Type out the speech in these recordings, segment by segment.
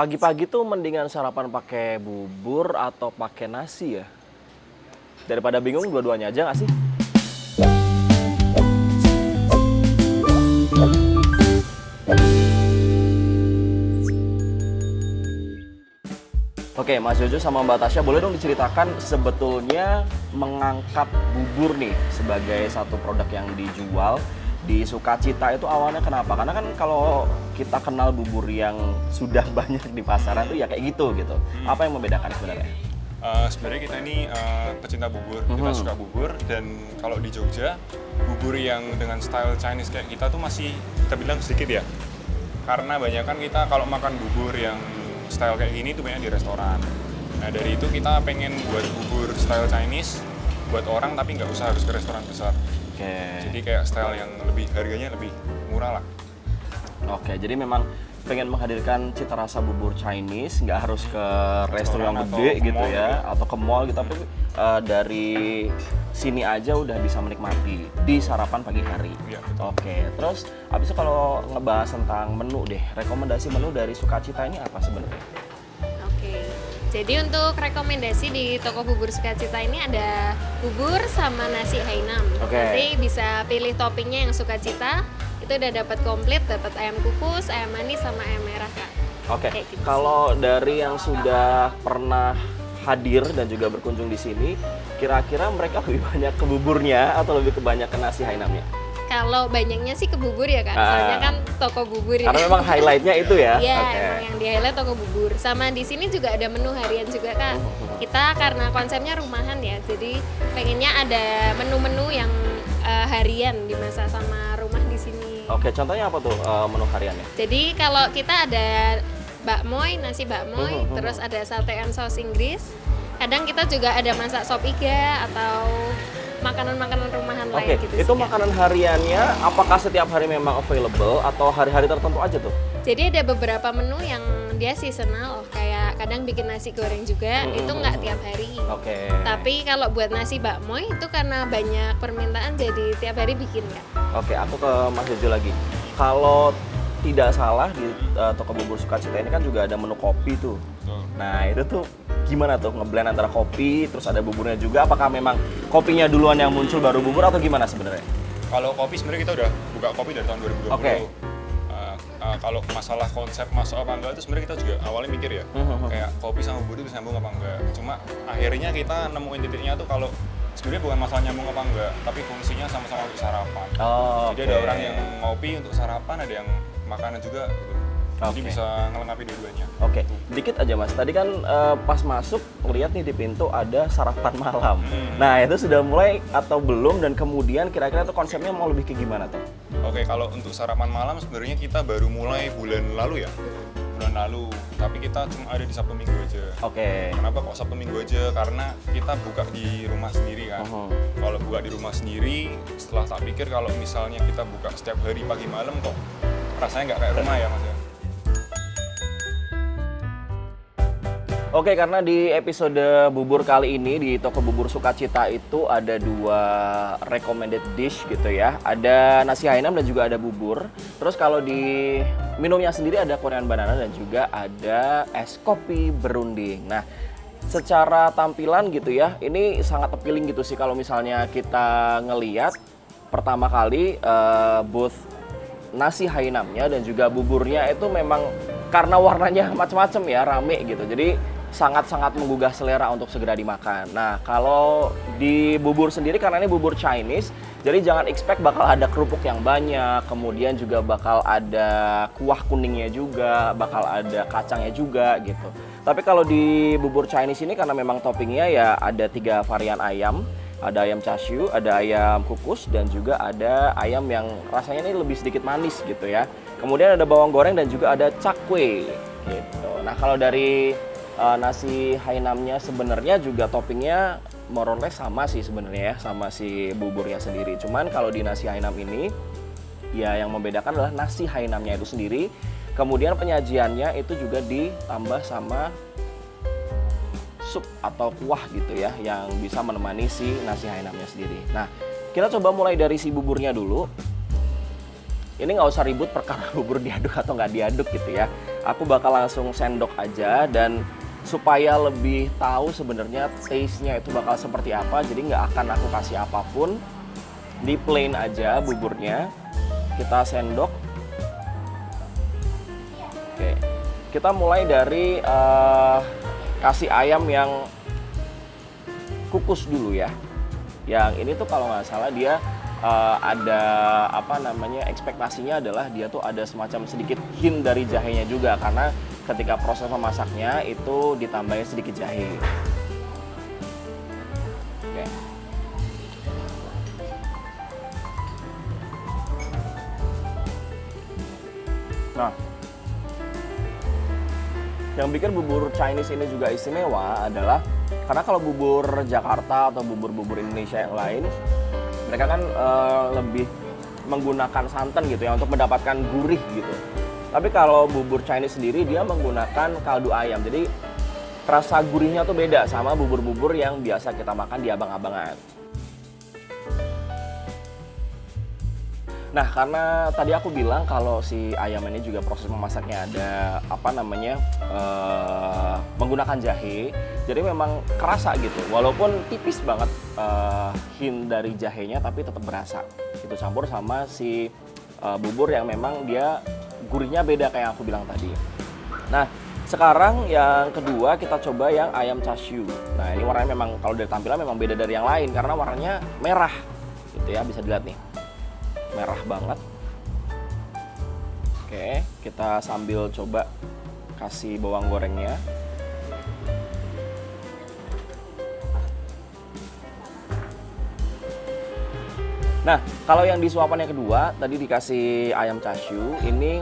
Pagi-pagi tuh mendingan sarapan pakai bubur atau pakai nasi ya? Daripada bingung dua-duanya aja nggak sih? Oke, Mas Jojo sama Mbak Tasya, boleh dong diceritakan sebetulnya mengangkat bubur nih sebagai satu produk yang dijual di Sukacita itu awalnya kenapa? Karena kan kalau kita kenal bubur yang sudah banyak di pasaran tuh ya kayak gitu. Apa yang membedakan sebenarnya? Sebenarnya kita ini pecinta bubur, kita suka bubur, dan kalau di Jogja bubur yang dengan style Chinese kayak kita tuh masih kita bilang sedikit ya, karena banyak kan kita kalau makan bubur yang style kayak gini tuh banyak di restoran. Nah dari itu kita pengen buat bubur style Chinese buat orang tapi nggak usah harus ke restoran besar. Oke. Jadi kayak style yang lebih harganya lebih murah lah. Oke, jadi memang pengen menghadirkan cita rasa bubur Chinese, nggak harus ke restoran yang Atau gede ke gitu mall ya, gitu. atau ke mall gitu, tapi dari sini aja udah bisa menikmati di sarapan pagi hari. Iya, betul. Oke, terus abis itu kalau ngebahas tentang menu deh, rekomendasi menu dari Sukacita ini apa sebenarnya? Oke, jadi untuk rekomendasi di toko bubur Sukacita ini ada bubur sama nasi Hainam. Oke. Nanti bisa pilih toppingnya yang Sukacita, itu udah dapat komplit, dapat ayam kukus, ayam manis sama ayam merah Kak. Oke, Kayak gitu sih. kalau dari yang sudah pernah hadir dan juga berkunjung di sini, kira-kira mereka lebih banyak ke buburnya atau lebih kebanyak ke nasi Hainamnya? Kalau banyaknya sih ke bubur ya Kak, Ah. soalnya kan toko bubur ya. Karena memang highlightnya itu ya. Iya, Oke. emang yang di highlight toko bubur. Sama di sini juga ada menu harian juga Kak. Kita karena konsepnya rumahan ya, jadi pengennya ada menu-menu yang harian dimasak sama rumah di sini. Oke, contohnya apa tuh menu hariannya? Jadi kalau kita ada bakmoy, nasi bakmoy, terus ada satean saus Inggris. Kadang kita juga ada masak sop iga atau makanan-makanan rumahan Oke, lain gitu itu sih, Kak. makanan hariannya apakah setiap hari memang available atau hari-hari tertentu aja tuh? Jadi ada beberapa menu yang dia seasonal, kayak kadang bikin nasi goreng juga, itu nggak tiap hari. Oke. Tapi kalau buat nasi bakmoy itu karena banyak permintaan jadi tiap hari bikin Kak. Oke, aku ke Mas Jojo lagi. Kalau tidak salah di toko bubur Sukacita ini kan juga ada menu kopi tuh. Betul. Nah, itu tuh gimana tuh ngeblend antara kopi terus ada buburnya juga? Apakah memang kopinya duluan yang muncul baru bubur atau gimana sebenarnya? Kalau kopi sebenarnya kita udah buka kopi dari tahun 2020. Oke. Kalau masalah konsep masuk apa enggak itu sebenarnya kita juga awalnya mikir ya, kayak kopi sama bubur itu bisa nyambung apa enggak. Cuma akhirnya kita nemuin titiknya tuh kalau sebenarnya bukan masalah nyambung apa enggak, tapi fungsinya sama-sama untuk sarapan. Oh, Jadi ada orang yang ngopi untuk sarapan, ada yang makanan juga gitu. Jadi Oke. bisa ngelengkapi dua-duanya. Oke, dikit aja Mas. Tadi kan pas masuk lihat nih di pintu ada sarapan malam. Nah, itu sudah mulai atau belum dan kemudian kira-kira tuh konsepnya mau lebih ke gimana tuh? Oke, kalau untuk sarapan malam sebenarnya kita baru mulai bulan lalu ya. Bulan lalu, tapi kita cuma ada di Sabtu Minggu aja. Oke. Kenapa kok Sabtu Minggu aja? Karena kita buka di rumah sendiri kan. Kalau buka di rumah sendiri, setelah tak pikir kalau misalnya kita buka setiap hari pagi malam kok rasanya nggak kayak rumah ya Mas ya. Oke, karena di episode bubur kali ini di toko bubur Sukacita itu ada dua recommended dish gitu ya. Ada nasi Hainam dan juga ada bubur. Terus kalau di minumnya sendiri ada Korean banana dan juga ada es kopi berunding. Nah, secara tampilan gitu ya, ini sangat appealing gitu sih kalau misalnya kita ngeliat pertama kali booth nasi Hainamnya dan juga buburnya itu memang karena warnanya macam-macam ya, rame gitu. Jadi sangat-sangat menggugah selera untuk segera dimakan. Nah, kalau di bubur sendiri karena ini bubur Chinese, jadi jangan expect bakal ada kerupuk yang banyak, kemudian juga bakal ada kuah kuningnya juga, bakal ada kacangnya juga gitu. Tapi kalau di bubur Chinese ini karena memang toppingnya ya ada 3 varian ayam, ada ayam chashu, ada ayam kukus, dan juga ada ayam yang rasanya ini lebih sedikit manis gitu ya. Kemudian ada bawang goreng dan juga ada cakwe gitu. Nah, kalau dari nasi Hainamnya sebenarnya juga toppingnya more or less sama sih sebenarnya ya, sama si buburnya sendiri. Cuman kalau di nasi Hainam ini ya yang membedakan adalah nasi Hainamnya itu sendiri. Kemudian penyajiannya itu juga ditambah sama sup atau kuah gitu ya yang bisa menemani si nasi Hainamnya sendiri. Nah, kita coba mulai dari si buburnya dulu. ini nggak usah ribut perkara bubur diaduk atau nggak diaduk gitu ya. Aku bakal langsung sendok aja, dan supaya lebih tahu sebenarnya taste-nya itu bakal seperti apa, jadi nggak akan aku kasih apapun, di plain aja buburnya. Kita sendok. Oke, kita mulai dari kasih ayam yang kukus dulu ya. Yang ini tuh kalau nggak salah dia ada apa namanya, ekspektasinya adalah dia tuh ada semacam sedikit hint dari jahenya juga, karena ketika proses memasaknya itu ditambahin sedikit jahe. Oke. Nah, yang bikin bubur Chinese ini juga istimewa adalah karena kalau bubur Jakarta atau bubur-bubur Indonesia yang lain, mereka kan lebih menggunakan santan gitu ya untuk mendapatkan gurih gitu. Tapi kalau bubur Chinese sendiri dia menggunakan kaldu ayam, jadi rasa gurihnya tuh beda sama bubur-bubur yang biasa kita makan di abang-abangan. Nah, karena tadi aku bilang kalau si ayam ini juga proses memasaknya ada apa namanya menggunakan jahe, jadi memang kerasa gitu. Walaupun tipis banget hint dari jahenya, tapi tetap berasa. Itu campur sama si bubur yang memang dia gurihnya beda kayak yang aku bilang tadi. Nah, sekarang yang kedua kita coba yang ayam chashu. Nah, ini warnanya memang kalau dari tampilan memang beda dari yang lain karena warnanya merah, gitu ya, bisa dilihat nih. Merah banget. Oke, kita sambil coba kasih bawang gorengnya. Nah, kalau yang di suapan yang kedua tadi dikasih ayam chashu, ini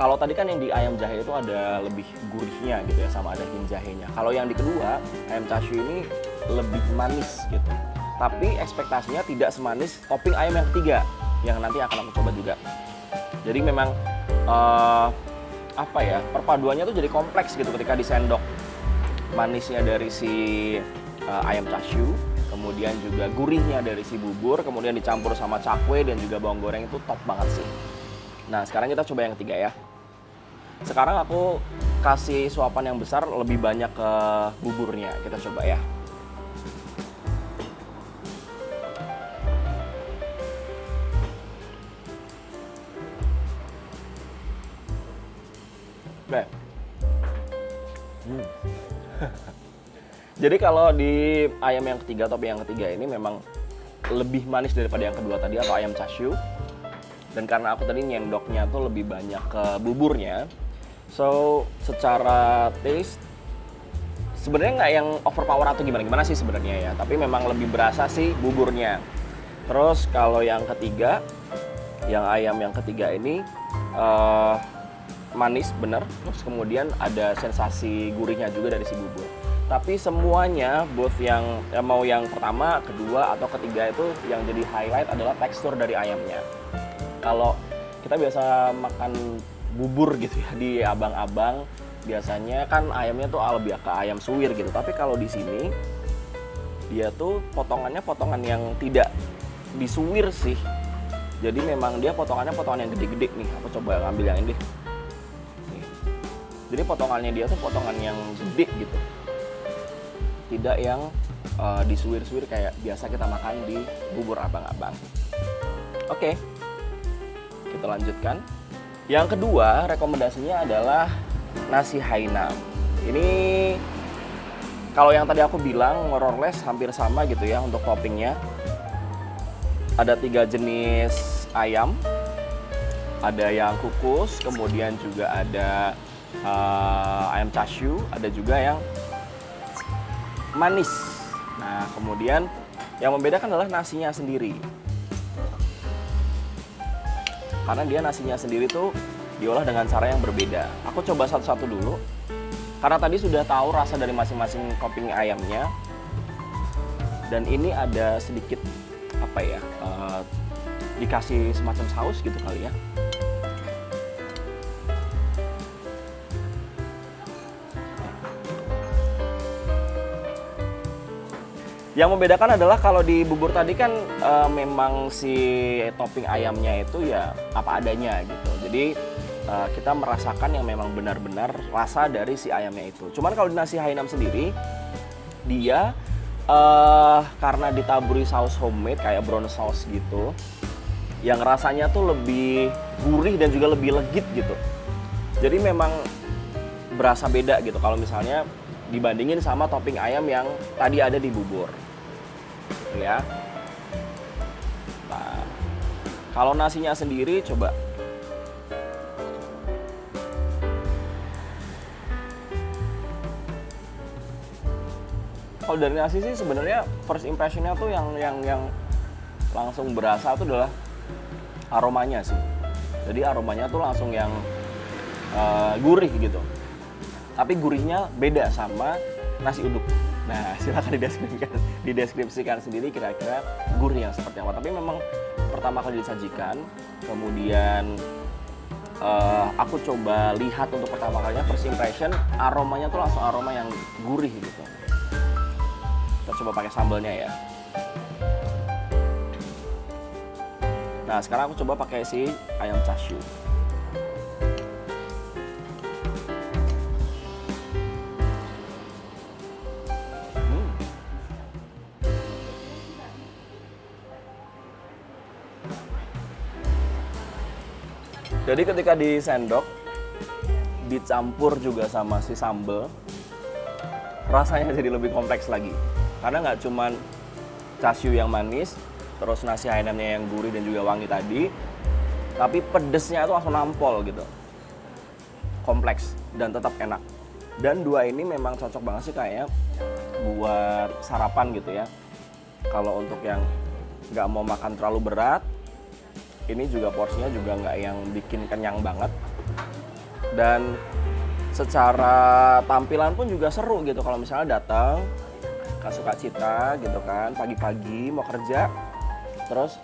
kalau tadi kan yang di ayam jahe itu ada lebih gurihnya gitu ya, sama ada hint jahenya. Kalau yang di kedua, ayam chashu ini lebih manis gitu. Tapi ekspektasinya tidak semanis topping ayam yang ketiga, yang nanti akan aku coba juga. Jadi memang apa ya, perpaduannya tuh jadi kompleks gitu ketika disendok. Manisnya dari si ayam chashu, kemudian juga gurihnya dari si bubur, kemudian dicampur sama cakwe dan juga bawang goreng, itu top banget sih. Nah, sekarang kita coba yang ketiga ya. Sekarang aku kasih suapan yang besar lebih banyak ke buburnya. Kita coba ya. Oke. Jadi kalau di ayam yang ketiga, topping yang ketiga ini memang lebih manis daripada yang kedua tadi, atau ayam chashu. Dan karena aku tadi nyendoknya tuh lebih banyak ke buburnya, so secara taste sebenarnya nggak yang overpower atau gimana sih sebenarnya ya, tapi memang lebih berasa sih buburnya. Terus kalau yang ketiga, yang ayam yang ketiga ini manis bener, terus kemudian ada sensasi gurihnya juga dari si bubur. Tapi semuanya, both yang mau yang pertama, kedua, atau ketiga itu yang jadi highlight adalah tekstur dari ayamnya. Kalau kita biasa makan bubur gitu ya di abang-abang, biasanya kan ayamnya tuh lebih ke ayam suwir gitu. Tapi kalau di sini dia tuh potongannya potongan yang tidak disuwir sih. Jadi memang dia potongannya potongan yang gede-gede nih. Aku coba ngambil yang ini. Nih. Jadi potongannya dia tuh potongan yang gede gitu. Tidak yang disuwir-suwir kayak biasa kita makan di bubur abang-abang. Oke. Kita lanjutkan. Yang kedua rekomendasinya adalah nasi Hainam. Ini kalau yang tadi aku bilang more or less hampir sama gitu ya untuk toppingnya. Ada 3 jenis ayam. Ada yang kukus, kemudian juga ada ayam chashu, ada juga yang manis. Nah, kemudian yang membedakan adalah nasinya sendiri. Karena dia nasinya sendiri tuh diolah dengan cara yang berbeda. Aku coba satu-satu dulu. Karena tadi sudah tahu rasa dari masing-masing topping ayamnya. Dan ini ada sedikit apa ya, dikasih semacam saus gitu kali ya. Yang membedakan adalah kalau di bubur tadi kan memang si topping ayamnya itu ya apa adanya gitu. Jadi kita merasakan yang memang benar-benar rasa dari si ayamnya itu. Cuman kalau di nasi Hainam sendiri, dia karena ditaburi saus homemade kayak brown sauce gitu, yang rasanya tuh lebih gurih dan juga lebih legit gitu. Jadi memang berasa beda gitu kalau misalnya dibandingin sama topping ayam yang tadi ada di bubur. Ya. Nah, kalau nasinya sendiri coba. Kalau dari nasi sih sebenarnya first impressionnya tuh yang langsung berasa tuh adalah aromanya sih. Jadi aromanya tuh langsung yang gurih gitu. Tapi gurihnya beda sama nasi uduk. Nah, silakan dideskripsikan sendiri kira-kira gurih yang seperti apa. Tapi memang pertama kali disajikan, kemudian aku coba lihat untuk pertama kalinya first impression, aromanya tuh langsung aroma yang gurih gitu. Kita coba pakai sambalnya ya. Nah, sekarang aku coba pakai si ayam chashu. Jadi ketika disendok, dicampur juga sama si sambal, rasanya jadi lebih kompleks lagi. Karena nggak cuman chashu yang manis, terus nasi Hainamnya yang gurih dan juga wangi tadi, tapi pedesnya itu langsung nampol gitu. Kompleks dan tetap enak. Dan dua ini memang cocok banget sih kayaknya buat sarapan gitu ya. Kalau untuk yang nggak mau makan terlalu berat, ini juga porsinya juga nggak yang bikin kenyang banget. Dan secara tampilan pun juga seru gitu kalau misalnya datang ke Sukacita gitu kan, pagi-pagi mau kerja, terus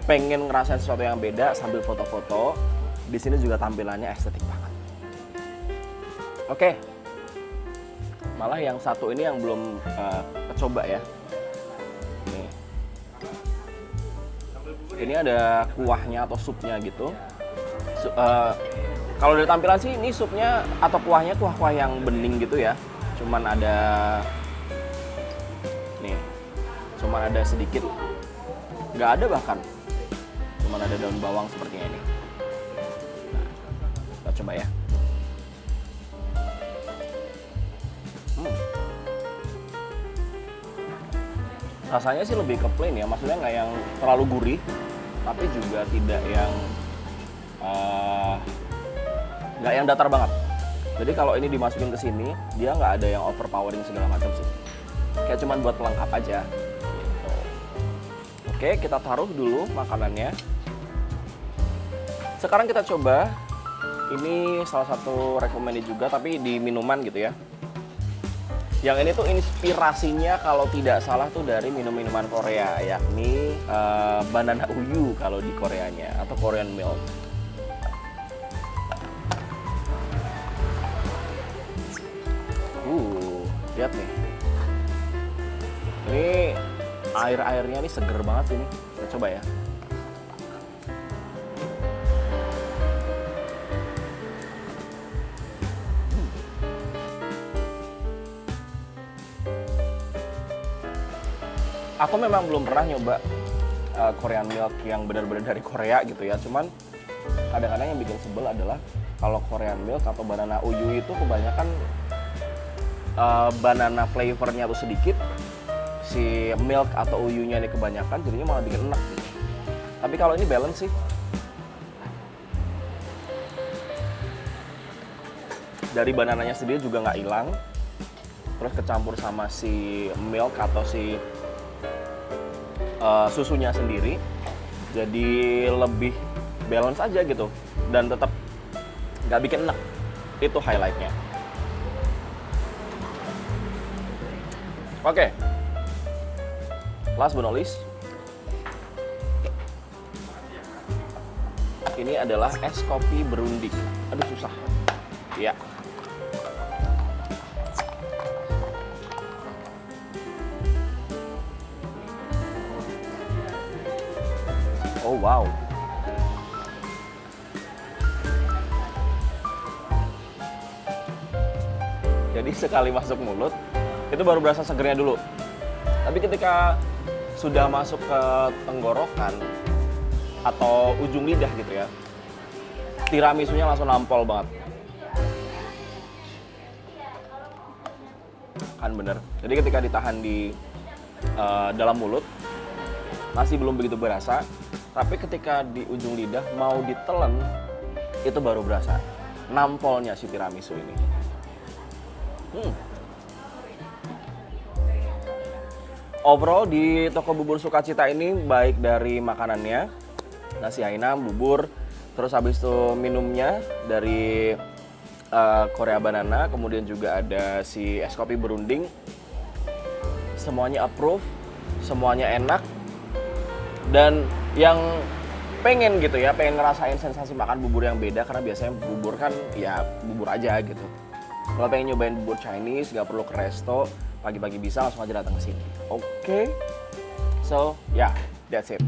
pengen ngerasain sesuatu yang beda sambil foto-foto. Di sini juga tampilannya estetik banget. Oke. Malah yang satu ini yang belum kecoba ya. Nih. Ini ada kuahnya atau supnya gitu. Kalau dari tampilan sih ini supnya atau kuahnya kuah-kuah yang bening gitu ya. Cuman ada nih, cuman ada sedikit, nggak ada bahkan, cuman ada daun bawang sepertinya ini. Nah, kita coba ya. Rasanya sih lebih ke plain ya, maksudnya nggak yang terlalu gurih, tapi juga tidak yang nggak yang datar banget. Jadi kalau ini dimasukin ke sini, dia nggak ada yang overpowering segala macam sih. Kayak cuman buat pelengkap aja. Gitu. Oke, kita taruh dulu makanannya. Sekarang kita coba. Ini salah satu recommended juga, tapi di minuman gitu ya. Yang ini tuh inspirasinya kalau tidak salah tuh dari minum-minuman Korea, yakni banana uyu kalau di Koreanya, atau Korean milk. Lihat nih. Ini air-airnya nih seger banget ini. Kita coba ya. Aku memang belum pernah nyoba Korean milk yang benar-benar dari Korea gitu ya. Cuman kadang-kadang yang bikin sebel adalah kalau Korean milk atau banana uyu itu kebanyakan banana flavornya tuh sedikit, si milk atau uyunya ini kebanyakan, jadinya malah bikin enak gitu. Tapi kalau ini balance sih. Dari banananya sendiri juga nggak hilang, terus kecampur sama si milk atau si susunya sendiri, jadi lebih balance aja gitu, dan tetap nggak bikin enak. Itu highlightnya. Oke, last but not least, ini adalah es kopi berunding. Aduh susah. Ya. Oh wow. Jadi sekali masuk mulut, itu baru berasa segernya dulu. Tapi ketika sudah masuk ke tenggorokan atau ujung lidah gitu ya, tiramisunya langsung nampol banget. Kan bener. Jadi ketika ditahan di dalam mulut, masih belum begitu berasa. Tapi ketika di ujung lidah mau ditelan, itu baru berasa nampolnya si tiramisu ini. Overall di toko bubur Sukacita ini baik dari makanannya, nasi Hainam, bubur, terus habis itu minumnya dari Korea Banana, kemudian juga ada si es kopi berunding. Semuanya approve, semuanya enak. Dan yang pengen gitu ya, pengen ngerasain sensasi makan bubur yang beda, karena biasanya bubur kan ya bubur aja gitu. Kalau pengen nyobain bubur Chinese, nggak perlu ke resto, pagi-pagi bisa langsung aja datang ke sini. Oke, so yeah, that's it.